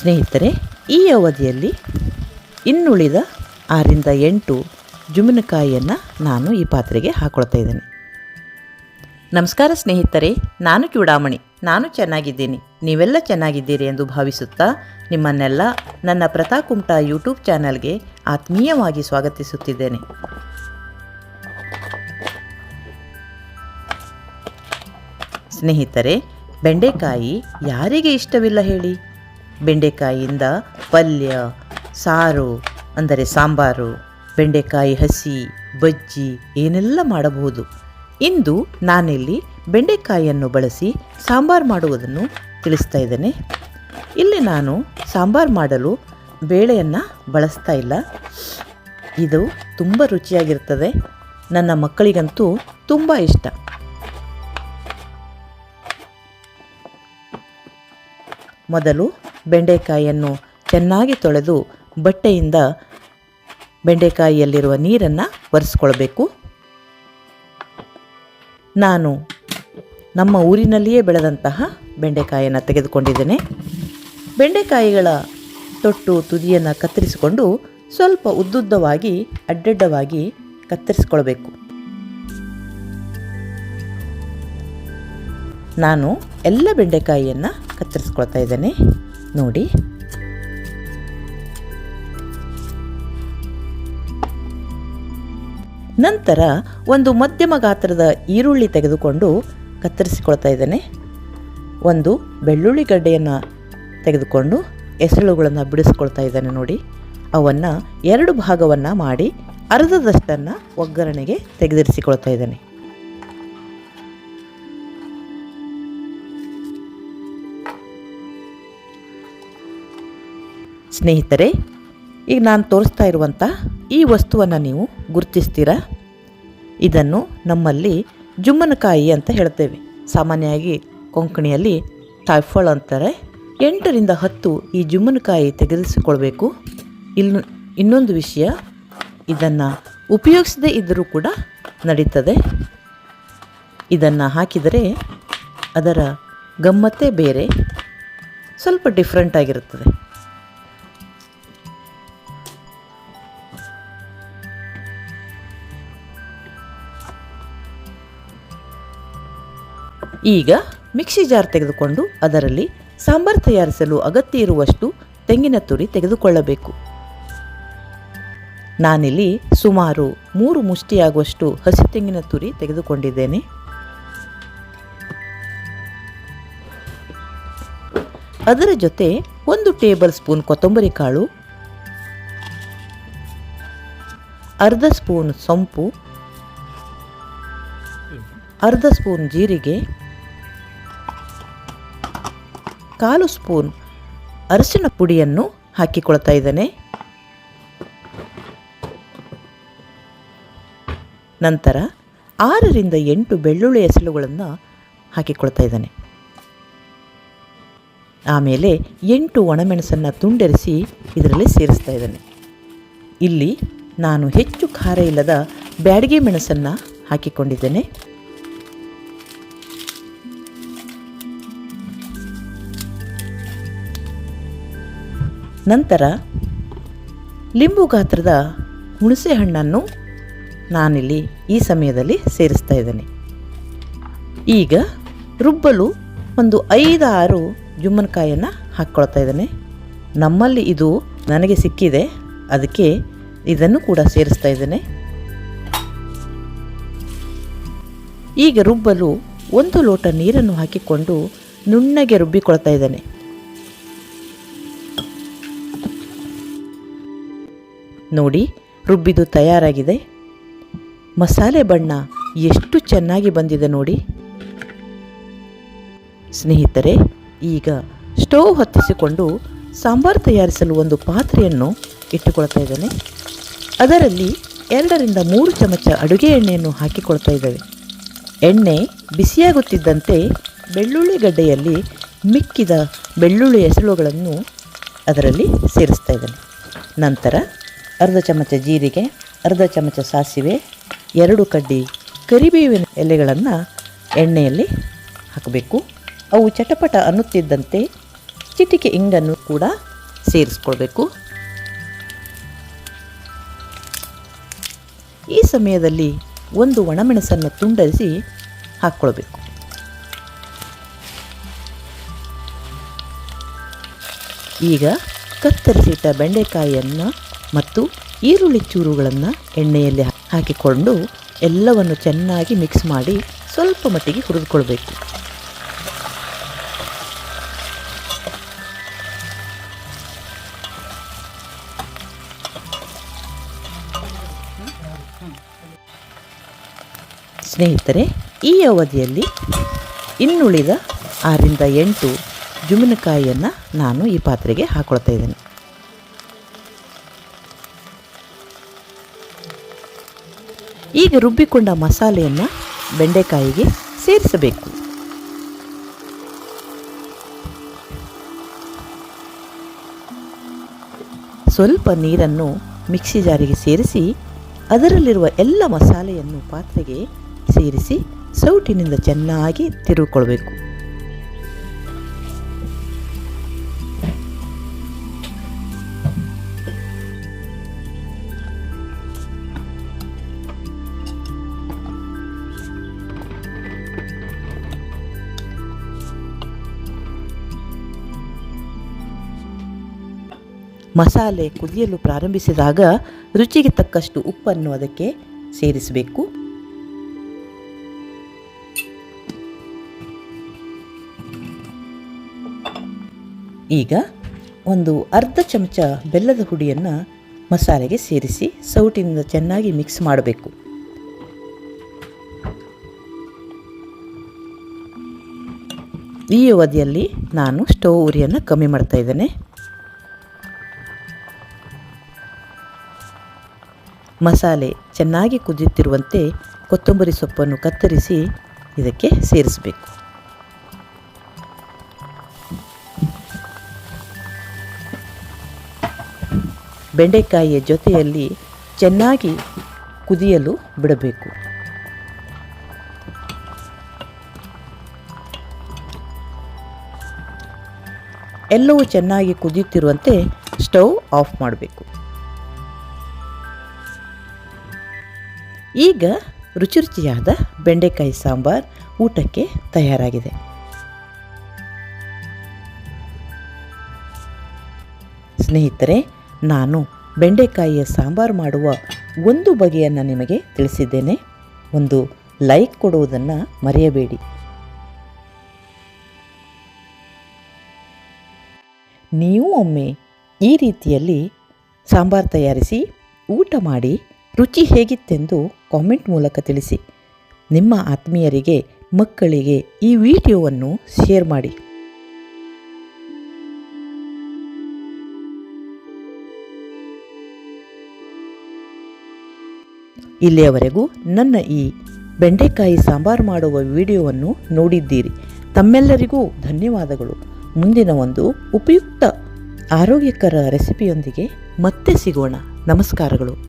ಸ್ನೇಹಿತರೆ, ಈ ಅವಧಿಯಲ್ಲಿ ಇನ್ನುಳಿದ 6ರಿಂದ 8 ಜುಮ್ಮಿನಕಾಯಿಯನ್ನು ನಾನು ಈ ಪಾತ್ರೆಗೆ ಹಾಕ್ಕೊಳ್ತಾ ಇದ್ದೇನೆ. ನಮಸ್ಕಾರ ಸ್ನೇಹಿತರೆ, ನಾನು ಚೂಡಾಮಣಿ. ನಾನು ಚೆನ್ನಾಗಿದ್ದೀನಿ, ನೀವೆಲ್ಲ ಚೆನ್ನಾಗಿದ್ದೀರಿ ಎಂದು ಭಾವಿಸುತ್ತಾ ನಿಮ್ಮನ್ನೆಲ್ಲ ನನ್ನ ಪ್ರತಾಕುಮಟಾ ಯೂಟ್ಯೂಬ್ ಚಾನಲ್ಗೆ ಆತ್ಮೀಯವಾಗಿ ಸ್ವಾಗತಿಸುತ್ತಿದ್ದೇನೆ. ಸ್ನೇಹಿತರೆ, ಬೆಂಡೆಕಾಯಿ ಯಾರಿಗೆ ಇಷ್ಟವಿಲ್ಲ ಹೇಳಿ? ಬೆಂಡೆಕಾಯಿಯಿಂದ ಪಲ್ಯ, ಸಾರು ಅಂದರೆ ಸಾಂಬಾರು, ಬೆಂಡೆಕಾಯಿ ಹಸಿ, ಬಜ್ಜಿ ಏನೆಲ್ಲ ಮಾಡಬಹುದು. ಇಂದು ನಾನಿಲ್ಲಿ ಬೆಂಡೆಕಾಯಿಯನ್ನು ಬಳಸಿ ಸಾಂಬಾರು ಮಾಡುವುದನ್ನು ತಿಳಿಸ್ತಾ ಇದ್ದೇನೆ. ಇಲ್ಲಿ ನಾನು ಸಾಂಬಾರು ಮಾಡಲು ಬೇಳೆಯನ್ನು ಬಳಸ್ತಾ ಇಲ್ಲ. ಇದು ತುಂಬ ರುಚಿಯಾಗಿರ್ತದೆ. ನನ್ನ ಮಕ್ಕಳಿಗಂತೂ ತುಂಬ ಇಷ್ಟ. ಮೊದಲು ಬೆಂಡೆಕಾಯಿಯನ್ನು ಚೆನ್ನಾಗಿ ತೊಳೆದು ಬಟ್ಟೆಯಿಂದ ಬೆಂಡೆಕಾಯಿಯಲ್ಲಿರುವ ನೀರನ್ನು ಒರೆಸ್ಕೊಳ್ಬೇಕು. ನಾನು ನಮ್ಮ ಊರಿನಲ್ಲಿಯೇ ಬೆಳೆದಂತಹ ಬೆಂಡೆಕಾಯಿಯನ್ನು ತೆಗೆದುಕೊಂಡಿದ್ದೇನೆ. ಬೆಂಡೆಕಾಯಿಗಳ ತೊಟ್ಟು ತುದಿಯನ್ನು ಕತ್ತರಿಸಿಕೊಂಡು ಸ್ವಲ್ಪ ಉದ್ದುದ್ದವಾಗಿ ಅಡ್ಡಡ್ಡವಾಗಿ ಕತ್ತರಿಸಿಕೊಳ್ಬೇಕು. ನಾನು ಎಲ್ಲ ಬೆಂಡೆಕಾಯಿಯನ್ನು ಕತ್ತರಿಸ್ಕೊಳ್ತಾ ಇದ್ದೇನೆ ನೋಡಿ. ನಂತರ ಒಂದು ಮಧ್ಯಮ ಗಾತ್ರದ ಈರುಳ್ಳಿ ತೆಗೆದುಕೊಂಡು ಕತ್ತರಿಸಿಕೊಳ್ತಾ ಇದ್ದೇನೆ. ಒಂದು ಬೆಳ್ಳುಳ್ಳಿ ಗಡ್ಡೆಯನ್ನು ತೆಗೆದುಕೊಂಡು ಎಸಳುಗಳನ್ನು ಬಿಡಿಸ್ಕೊಳ್ತಾ ಇದ್ದೇನೆ ನೋಡಿ. ಅವನ್ನು 2 ಭಾಗವನ್ನು ಮಾಡಿ ಅರ್ಧದಷ್ಟನ್ನು ಒಗ್ಗರಣೆಗೆ ತೆಗೆದಿರಿಸಿಕೊಳ್ತಾ ಇದ್ದೇನೆ. ಸ್ನೇಹಿತರೆ, ಈಗ ನಾನು ತೋರಿಸ್ತಾ ಇರುವಂಥ ಈ ವಸ್ತುವನ್ನು ನೀವು ಗುರುತಿಸ್ತೀರಾ? ಇದನ್ನು ನಮ್ಮಲ್ಲಿ ಜುಮ್ಮನಕಾಯಿ ಅಂತ ಹೇಳ್ತೇವೆ. ಸಾಮಾನ್ಯವಾಗಿ ಕೊಂಕಣಿಯಲ್ಲಿ ತಾಯ್ಫಳ ಅಂತಾರೆ. 8ರಿಂದ 10 ಈ ಜುಮ್ಮನಕಾಯಿ ತೆಗೆದಿಸಿಕೊಳ್ಬೇಕು. ಇನ್ನೊಂದು ವಿಷಯ, ಇದನ್ನು ಉಪಯೋಗಿಸದೇ ಇದ್ದರೂ ಕೂಡ ನಡೀತದೆ. ಇದನ್ನು ಹಾಕಿದರೆ ಅದರ ಗಮ್ಮತ್ತೇ ಬೇರೆ, ಸ್ವಲ್ಪ ಡಿಫ್ರೆಂಟ್ ಆಗಿರುತ್ತದೆ. ಈಗ ಮಿಕ್ಸಿ ಜಾರ್ ತೆಗೆದುಕೊಂಡು ಅದರಲ್ಲಿ ಸಾಂಬಾರು ತಯಾರಿಸಲು ಅಗತ್ಯ ಇರುವಷ್ಟು ತೆಂಗಿನ ತುರಿ ತೆಗೆದುಕೊಳ್ಳಬೇಕು. ನಾನಿಲ್ಲಿ ಸುಮಾರು 3 ಮುಷ್ಟಿಯಾಗುವಷ್ಟು ಹಸಿ ತೆಂಗಿನ ತುರಿ ತೆಗೆದುಕೊಂಡಿದ್ದೇನೆ. ಅದರ ಜೊತೆ 1 ಟೇಬಲ್ ಸ್ಪೂನ್ ಕೊತ್ತಂಬರಿ ಕಾಳು, ಅರ್ಧ ಸ್ಪೂನ್ ಸೊಂಪು, ಅರ್ಧ ಸ್ಪೂನ್ ಜೀರಿಗೆ, 1/4 ಸ್ಪೂನ್ ಅರಿಶಿನ ಪುಡಿಯನ್ನು ಹಾಕಿಕೊಳ್ತಾ ಇದ್ದೇನೆ. ನಂತರ 6ರಿಂದ 8 ಬೆಳ್ಳುಳ್ಳಿ ಎಸಳುಗಳನ್ನು ಹಾಕಿಕೊಳ್ತಾ ಇದ್ದೇನೆ. ಆಮೇಲೆ 8 ಒಣಮೆಣಸನ್ನು ತುಂಡರಿಸಿ ಇದರಲ್ಲಿ ಸೇರಿಸ್ತಾ ಇದ್ದೇನೆ. ಇಲ್ಲಿ ನಾನು ಹೆಚ್ಚು ಖಾರ ಇಲ್ಲದ ಬ್ಯಾಡಗಿ ಮೆಣಸನ್ನು ಹಾಕಿಕೊಂಡಿದ್ದೇನೆ. ನಂತರ ಲಿಂಬು ಗಾತ್ರದ ಹುಣಸೆ ಹಣ್ಣನ್ನು ನಾನಿಲ್ಲಿ ಈ ಸಮಯದಲ್ಲಿ ಸೇರಿಸ್ತಾ ಇದ್ದೇನೆ. ಈಗ ರುಬ್ಬಲು ಒಂದು 5-6 ಜುಮ್ಮನಕಾಯಿಯನ್ನು ಹಾಕ್ಕೊಳ್ತಾ ಇದ್ದೇನೆ. ನಮ್ಮಲ್ಲಿ ಇದು ನನಗೆ ಸಿಕ್ಕಿದೆ, ಅದಕ್ಕೆ ಇದನ್ನು ಕೂಡ ಸೇರಿಸ್ತಾ ಇದ್ದೇನೆ. ಈಗ ರುಬ್ಬಲು 1 ಲೋಟ ನೀರನ್ನು ಹಾಕಿಕೊಂಡು ನುಣ್ಣಗೆ ರುಬ್ಬಿಕೊಳ್ತಾ ಇದ್ದೇನೆ. ನೋಡಿ, ರುಬ್ಬಿದು ತಯಾರಾಗಿದೆ. ಮಸಾಲೆ ಬಣ್ಣ ಎಷ್ಟು ಚೆನ್ನಾಗಿ ಬಂದಿದೆ ನೋಡಿ. ಸ್ನೇಹಿತರೆ, ಈಗ ಸ್ಟವ್ ಹೊತ್ತಿಸಿಕೊಂಡು ಸಾಂಬಾರು ತಯಾರಿಸಲು ಒಂದು ಪಾತ್ರೆಯನ್ನು ಇಟ್ಟುಕೊಳ್ತಾ ಇದ್ದೇನೆ. ಅದರಲ್ಲಿ 2ರಿಂದ 3 ಚಮಚ ಅಡುಗೆ ಎಣ್ಣೆಯನ್ನು ಹಾಕಿಕೊಳ್ತಾ ಇದ್ದೇವೆ. ಎಣ್ಣೆ ಬಿಸಿಯಾಗುತ್ತಿದ್ದಂತೆ ಬೆಳ್ಳುಳ್ಳಿ ಗಡ್ಡೆಯಲ್ಲಿ ಮಿಕ್ಕಿದ ಬೆಳ್ಳುಳ್ಳಿ ಎಸಳುಗಳನ್ನು ಅದರಲ್ಲಿ ಸೇರಿಸ್ತಾ ಇದ್ದೇನೆ. ನಂತರ ಅರ್ಧ ಚಮಚ ಜೀರಿಗೆ, ಅರ್ಧ ಚಮಚ ಸಾಸಿವೆ, 2 ಕಡ್ಡಿ ಕರಿಬೇವಿನ ಎಲೆಗಳನ್ನು ಎಣ್ಣೆಯಲ್ಲಿ ಹಾಕಬೇಕು. ಅವು ಚಟಪಟ ಅನ್ನುತ್ತಿದ್ದಂತೆ ಚಿಟಿಕೆ ಇಂಗನ್ನು ಕೂಡ ಸೇರಿಸ್ಕೊಳ್ಬೇಕು. ಈ ಸಮಯದಲ್ಲಿ ಒಂದು ಒಣಮೆಣಸನ್ನು ತುಂಡರಿಸಿ ಹಾಕ್ಕೊಳ್ಬೇಕು. ಈಗ ಕತ್ತರಿಸಿಟ್ಟ ಬೆಂಡೆಕಾಯಿಯನ್ನು ಮತ್ತು ಈರುಳ್ಳಿ ಚೂರುಗಳನ್ನು ಎಣ್ಣೆಯಲ್ಲಿ ಹಾಕಿಕೊಂಡು ಎಲ್ಲವನ್ನು ಚೆನ್ನಾಗಿ ಮಿಕ್ಸ್ ಮಾಡಿ ಸ್ವಲ್ಪ ಮಟ್ಟಿಗೆ ಹುರಿದುಕೊಳ್ಬೇಕು. ಸ್ನೇಹಿತರೆ, ಈ ಅವಧಿಯಲ್ಲಿ ಇನ್ನುಳಿದ 6ರಿಂದ 8 ಜುಮ್ಮಿನಕಾಯಿಯನ್ನು ನಾನು ಈ ಪಾತ್ರೆಗೆ ಹಾಕ್ಕೊಳ್ತಾ ಇದ್ದೇನೆ. ಈಗ ರುಬ್ಬಿಕೊಂಡ ಮಸಾಲೆಯನ್ನು ಬೆಂಡೆಕಾಯಿಗೆ ಸೇರಿಸಬೇಕು. ಸ್ವಲ್ಪ ನೀರನ್ನು ಮಿಕ್ಸಿ ಜಾರಿಗೆ ಸೇರಿಸಿ ಅದರಲ್ಲಿರುವ ಎಲ್ಲ ಮಸಾಲೆಯನ್ನು ಪಾತ್ರೆಗೆ ಸೇರಿಸಿ ಸೌಟಿನಿಂದ ಚೆನ್ನಾಗಿ ತಿರುಗಿಕೊಳ್ಬೇಕು. ಮಸಾಲೆ ಕುದಿಯಲು ಪ್ರಾರಂಭಿಸಿದಾಗ ರುಚಿಗೆ ತಕ್ಕಷ್ಟು ಉಪ್ಪನ್ನು ಅದಕ್ಕೆ ಸೇರಿಸಬೇಕು. ಈಗ ಒಂದು ಅರ್ಧ ಚಮಚ ಬೆಲ್ಲದ ಹುಡಿಯನ್ನು ಮಸಾಲೆಗೆ ಸೇರಿಸಿ ಸೌಟಿನಿಂದ ಚೆನ್ನಾಗಿ ಮಿಕ್ಸ್ ಮಾಡಬೇಕು. ಈ ಅವಧಿಯಲ್ಲಿ ನಾನು ಸ್ಟವ್ ಉರಿಯನ್ನು ಕಮ್ಮಿ ಮಾಡ್ತಾ ಇದ್ದೇನೆ. ಮಸಾಲೆ ಚೆನ್ನಾಗಿ ಕುದಿಯುತ್ತಿರುವಂತೆ ಕೊತ್ತಂಬರಿ ಸೊಪ್ಪನ್ನು ಕತ್ತರಿಸಿ ಇದಕ್ಕೆ ಸೇರಿಸಬೇಕು. ಬೆಂಡೆಕಾಯಿಯ ಜೊತೆಯಲ್ಲಿ ಚೆನ್ನಾಗಿ ಕುದಿಯಲು ಬಿಡಬೇಕು. ಎಲ್ಲವೂ ಚೆನ್ನಾಗಿ ಕುದಿಯುತ್ತಿರುವಂತೆ ಸ್ಟವ್ ಆಫ್ ಮಾಡಬೇಕು. ಈಗ ರುಚಿಯಾದ ಬೆಂಡೆಕಾಯಿ ಸಾಂಬಾರ್ ಊಟಕ್ಕೆ ತಯಾರಾಗಿದೆ. ಸ್ನೇಹಿತರೆ, ನಾನು ಬೆಂಡೆಕಾಯಿಯ ಸಾಂಬಾರು ಮಾಡುವ ಒಂದು ಬಗೆಯನ್ನು ನಿಮಗೆ ತಿಳಿಸಿದ್ದೇನೆ. ಒಂದು ಲೈಕ್ ಕೊಡುವುದನ್ನು ಮರೆಯಬೇಡಿ. ನೀವು ಒಮ್ಮೆ ಈ ರೀತಿಯಲ್ಲಿ ಸಾಂಬಾರು ತಯಾರಿಸಿ ಊಟ ಮಾಡಿ ರುಚಿ ಹೇಗಿತ್ತೆಂದು ಕಾಮೆಂಟ್ ಮೂಲಕ ತಿಳಿಸಿ. ನಿಮ್ಮ ಆತ್ಮೀಯರಿಗೆ, ಮಕ್ಕಳಿಗೆ ಈ ವಿಡಿಯೋವನ್ನು ಶೇರ್ ಮಾಡಿ. ಇಲ್ಲಿಯವರೆಗೂ ನನ್ನ ಈ ಬೆಂಡೆಕಾಯಿ ಸಾಂಬಾರು ಮಾಡುವ ವಿಡಿಯೋವನ್ನು ನೋಡಿದ್ದೀರಿ. ತಮ್ಮೆಲ್ಲರಿಗೂ ಧನ್ಯವಾದಗಳು. ಮುಂದಿನ ಒಂದು ಉಪಯುಕ್ತ ಆರೋಗ್ಯಕರ ರೆಸಿಪಿಯೊಂದಿಗೆ ಮತ್ತೆ ಸಿಗೋಣ. ನಮಸ್ಕಾರಗಳು.